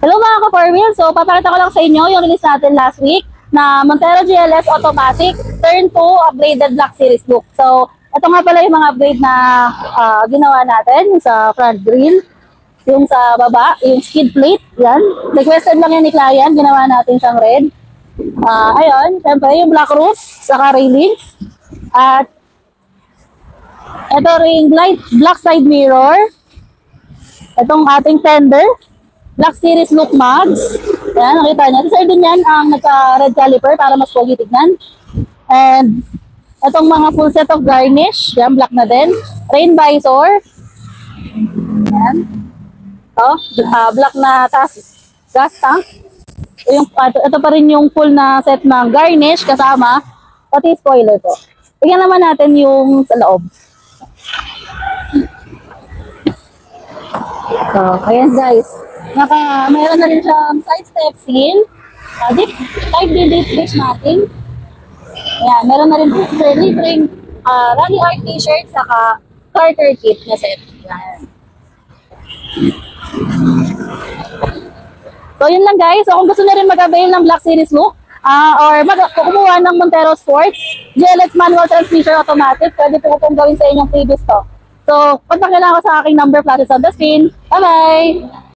Hello mga ka-4-wheel! So, papakita ko lang sa inyo yung release natin last week na Montero GLS Automatic Turn 2 Upgraded Black Series look. So, ito nga pala yung mga upgrade na ginawa natin sa front grille, yung sa baba, yung skid plate, yan. Requested lang yan ni client, ginawa natin siyang red. Ayun, syempre yung black roof, saka railings. At ito ring light, black side mirror. Itong ating fender. Black Series look mugs. Ayan, nakita niyo. Sa din yan ang nagka-red caliper para mas pogi tignan. And itong mga full set of garnish. Yan, black na din. Rain visor. Ayan. Black na gas tank. Ito pa rin yung full na set ng garnish kasama. Pati spoiler po. Tingnan naman natin yung sa loob. So, ayan guys. Mayroon na rin siyang side step seal, type D deep dish matting. Ayan, meron na rin po libreng rally art t-shirt saka Carter kit na set. Ayan. So yun lang guys. So kung gusto na rin mag-avail ng Black Series look or kumuha ng Montero Sports GLS manual transmission automatic, pwede po itong gawin sa inyong previous to. So, contact nyo lang ako sa aking number flashes on the screen. Bye-bye!